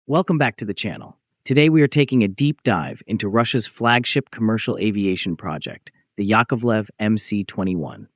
Welcome back to the channel. Today we are taking a deep dive into Russia's flagship commercial aviation project, the Yakovlev MC-21.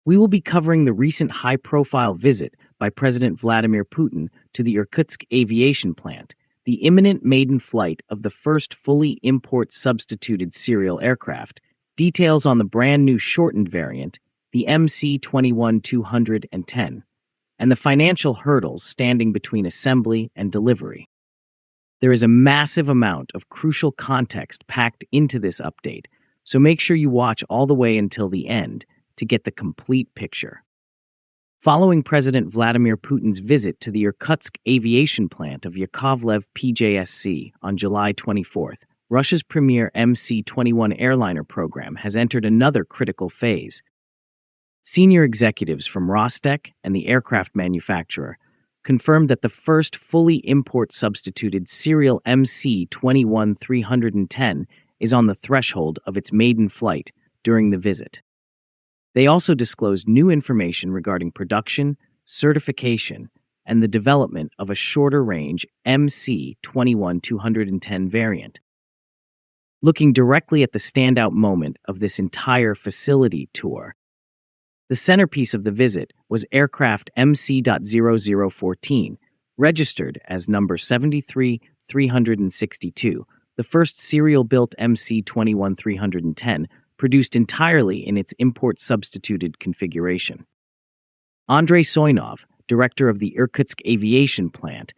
We will be covering the recent high-profile visit by President Vladimir Putin to the Irkutsk Aviation Plant, the imminent maiden flight of the first fully import-substituted serial aircraft, details on the brand-new shortened variant, the MC-21-310, and the financial hurdles standing between assembly and delivery. There is a massive amount of crucial context packed into this update, so make sure you watch all the way until the end to get the complete picture. Following President Vladimir Putin's visit to the Irkutsk Aviation Plant of Yakovlev PJSC on July 24th, Russia's premier MC-21 Airliner program has entered another critical phase. Senior executives from Rostec and the aircraft manufacturer confirmed that the first fully import-substituted serial MC-21-310 is on the threshold of its maiden flight during the visit. They also disclosed new information regarding production, certification, and the development of a shorter-range MC-21-210 variant. Looking directly at the standout moment of this entire facility tour, the centerpiece of the visit was aircraft MC.0014, registered as number 73-362, the first serial-built MC-21-310, produced entirely in its import-substituted configuration. Andrei Soinov, director of the Irkutsk Aviation Plant,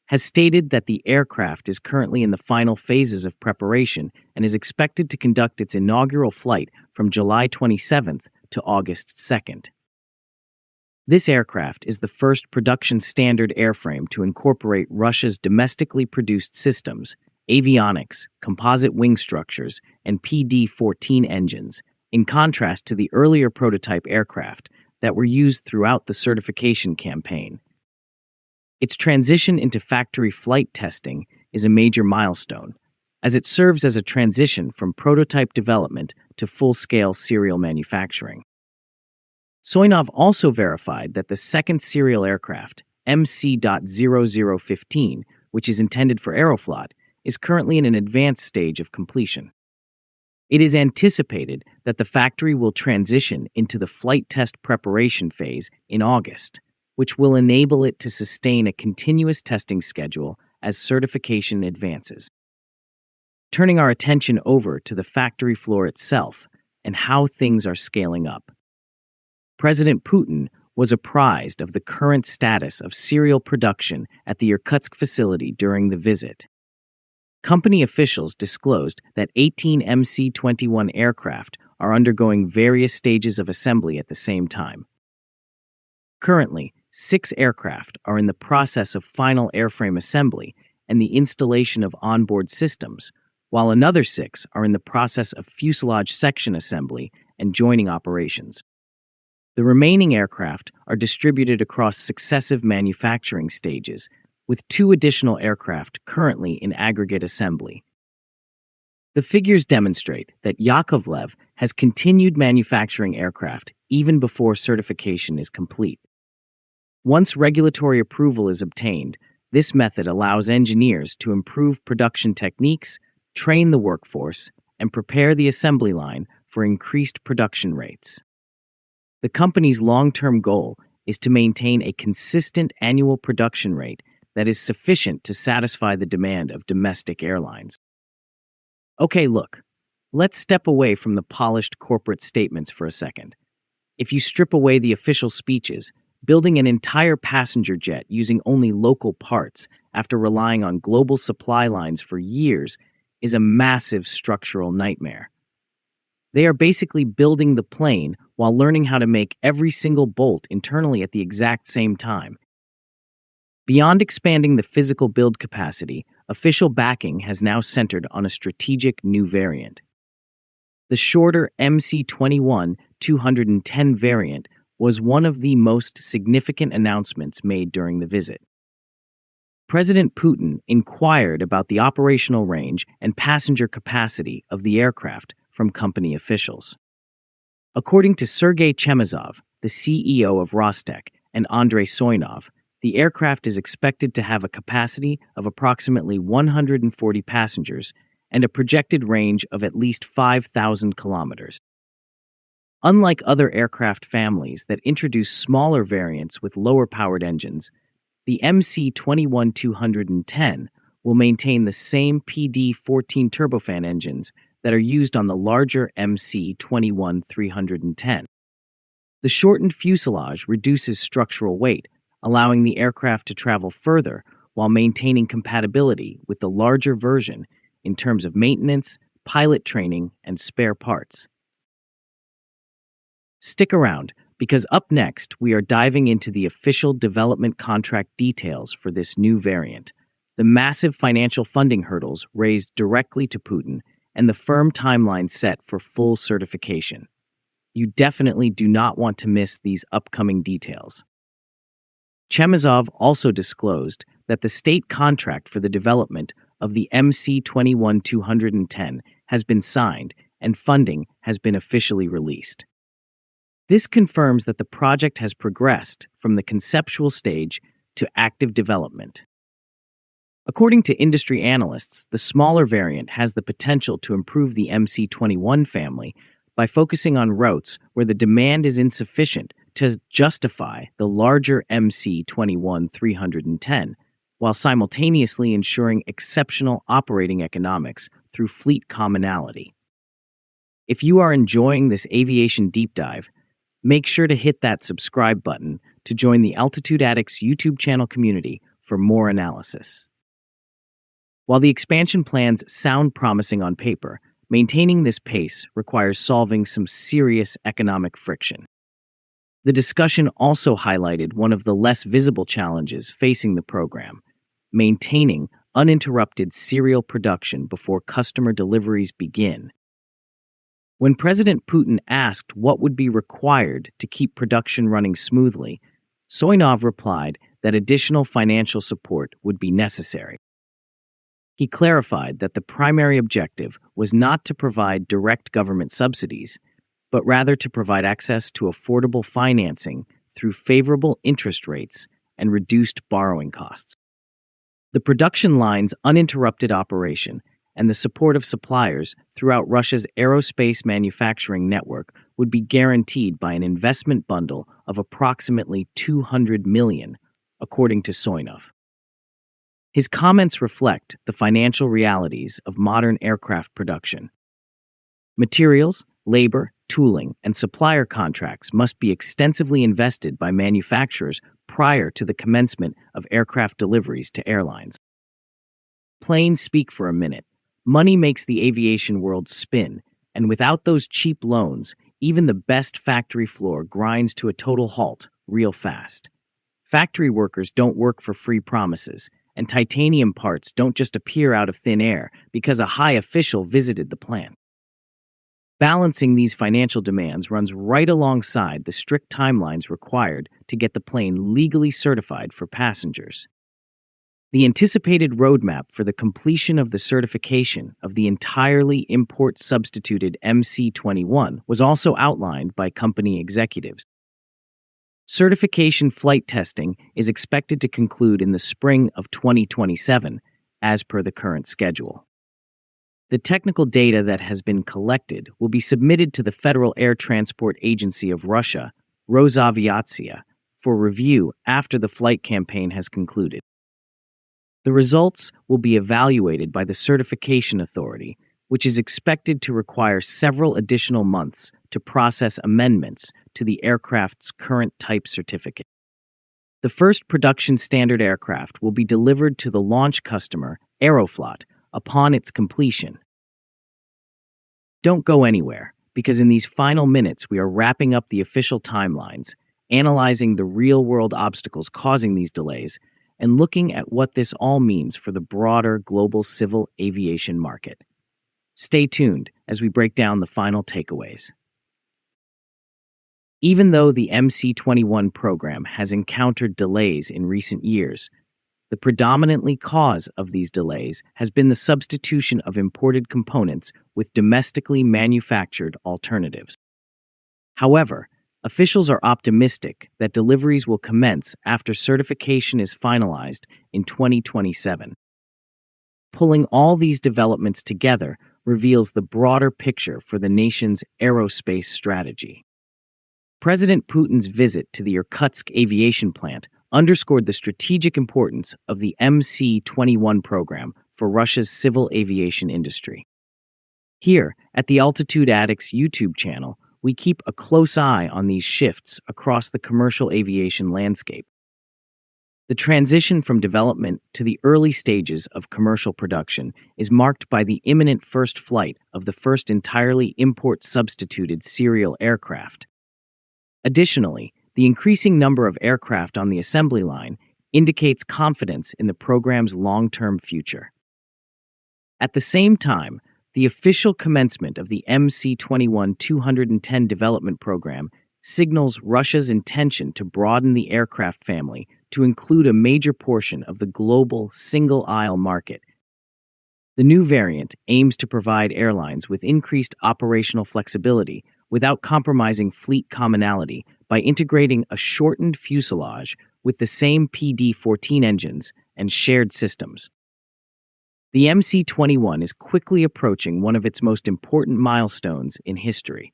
has stated that the aircraft is currently in the final phases of preparation and is expected to conduct its inaugural flight from July 27th to August 2nd. This aircraft is the first production standard airframe to incorporate Russia's domestically produced systems, avionics, composite wing structures, and PD-14 engines, in contrast to the earlier prototype aircraft that were used throughout the certification campaign. Its transition into factory flight testing is a major milestone, as it serves as a transition from prototype development to full-scale serial manufacturing. Soinov also verified that the second serial aircraft, MC.0015, which is intended for Aeroflot, is currently in an advanced stage of completion. It is anticipated that the factory will transition into the flight test preparation phase in August, which will enable it to sustain a continuous testing schedule as certification advances. Turning our attention over to the factory floor itself and how things are scaling up. President Putin was apprised of the current status of serial production at the Irkutsk facility during the visit. Company officials disclosed that 18 MC-21 aircraft are undergoing various stages of assembly at the same time. Currently, 6 aircraft are in the process of final airframe assembly and the installation of onboard systems, while another 6 are in the process of fuselage section assembly and joining operations. The remaining aircraft are distributed across successive manufacturing stages, with 2 additional aircraft currently in aggregate assembly. The figures demonstrate that Yakovlev has continued manufacturing aircraft even before certification is complete. Once regulatory approval is obtained, this method allows engineers to improve production techniques, train the workforce, and prepare the assembly line for increased production rates. The company's long-term goal is to maintain a consistent annual production rate that is sufficient to satisfy the demand of domestic airlines. Okay, look, let's step away from the polished corporate statements for a second. If you strip away the official speeches, building an entire passenger jet using only local parts after relying on global supply lines for years is a massive structural nightmare. They are basically building the plane while learning how to make every single bolt internally at the exact same time. Beyond expanding the physical build capacity, official backing has now centered on a strategic new variant. The shorter MC-21-210 variant was one of the most significant announcements made during the visit. President Putin inquired about the operational range and passenger capacity of the aircraft from company officials. According to Sergei Chemezov, the CEO of Rostec, and Andrei Soinov, The aircraft is expected to have a capacity of approximately 140 passengers and a projected range of at least 5,000 kilometers. Unlike other aircraft families that introduce smaller variants with lower-powered engines, the MC-21-310 will maintain the same PD-14 turbofan engines that are used on the larger MC-21-310. The shortened fuselage reduces structural weight, allowing the aircraft to travel further while maintaining compatibility with the larger version in terms of maintenance, pilot training, and spare parts. Stick around, because up next we are diving into the official development contract details for this new variant, the massive financial funding hurdles raised directly to Putin, and the firm timeline set for full certification. You definitely do not want to miss these upcoming details. Chemezov also disclosed that the state contract for the development of the MC-21-310 has been signed and funding has been officially released. This confirms that the project has progressed from the conceptual stage to active development. According to industry analysts, the smaller variant has the potential to improve the MC-21 family by focusing on routes where the demand is insufficient to justify the larger MC-21-310, while simultaneously ensuring exceptional operating economics through fleet commonality. If you are enjoying this aviation deep dive, make sure to hit that subscribe button to join the Altitude Addicts YouTube channel community for more analysis. While the expansion plans sound promising on paper, maintaining this pace requires solving some serious economic friction. The discussion also highlighted one of the less visible challenges facing the program: maintaining uninterrupted serial production before customer deliveries begin. When President Putin asked what would be required to keep production running smoothly, Soinov replied that additional financial support would be necessary. He clarified that the primary objective was not to provide direct government subsidies, but rather to provide access to affordable financing through favorable interest rates and reduced borrowing costs. The production line's uninterrupted operation and the support of suppliers throughout Russia's aerospace manufacturing network would be guaranteed by an investment bundle of approximately $200 million, according to Soinov. His comments reflect the financial realities of modern aircraft production. Materials, labor, tooling, and supplier contracts must be extensively invested by manufacturers prior to the commencement of aircraft deliveries to airlines. Plain speak for a minute. Money makes the aviation world spin, and without those cheap loans, even the best factory floor grinds to a total halt real fast. Factory workers don't work for free promises, and titanium parts don't just appear out of thin air because a high official visited the plant. Balancing these financial demands runs right alongside the strict timelines required to get the plane legally certified for passengers. The anticipated roadmap for the completion of the certification of the entirely import-substituted MC-21 was also outlined by company executives. Certification flight testing is expected to conclude in the spring of 2027, as per the current schedule. The technical data that has been collected will be submitted to the Federal Air Transport Agency of Russia, Rosaviatsia, for review after the flight campaign has concluded. The results will be evaluated by the certification authority, which is expected to require several additional months to process amendments to the aircraft's current type certificate. The first production standard aircraft will be delivered to the launch customer, Aeroflot, upon its completion. Don't go anywhere, because in these final minutes we are wrapping up the official timelines, analyzing the real-world obstacles causing these delays, and looking at what this all means for the broader global civil aviation market. Stay tuned as we break down the final takeaways. Even though the MC-21 program has encountered delays in recent years, the predominantly cause of these delays has been the substitution of imported components with domestically manufactured alternatives. However, Officials are optimistic that deliveries will commence after certification is finalized in 2027. Pulling all these developments together reveals the broader picture for the nation's aerospace strategy. President Putin's visit to the Irkutsk Aviation Plant underscored the strategic importance of the MC-21 program for Russia's civil aviation industry. Here, at the Altitude Addicts YouTube channel, we keep a close eye on these shifts across the commercial aviation landscape. The transition from development to the early stages of commercial production is marked by the imminent first flight of the first entirely import-substituted serial aircraft. Additionally, the increasing number of aircraft on the assembly line indicates confidence in the program's long-term future. At the same time, the official commencement of the MC-21-310 development program signals Russia's intention to broaden the aircraft family to include a major portion of the global single-aisle market. The new variant aims to provide airlines with increased operational flexibility without compromising fleet commonality by integrating a shortened fuselage with the same PD-14 engines and shared systems. The MC-21 is quickly approaching one of its most important milestones in history,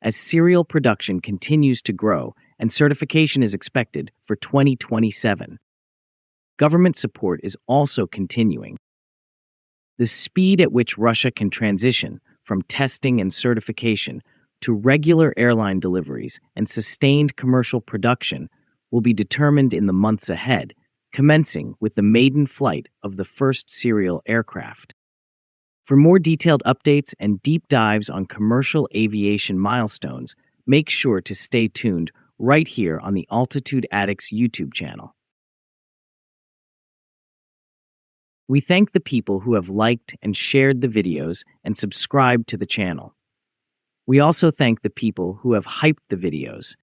as serial production continues to grow and certification is expected for 2027. Government support is also continuing. The speed at which Russia can transition from testing and certification to regular airline deliveries and sustained commercial production will be determined in the months ahead, commencing with the maiden flight of the first serial aircraft. For more detailed updates and deep dives on commercial aviation milestones, make sure to stay tuned right here on the Altitude Addicts YouTube channel. We thank the people who have liked and shared the videos and subscribed to the channel. We also thank the people who have hyped the videos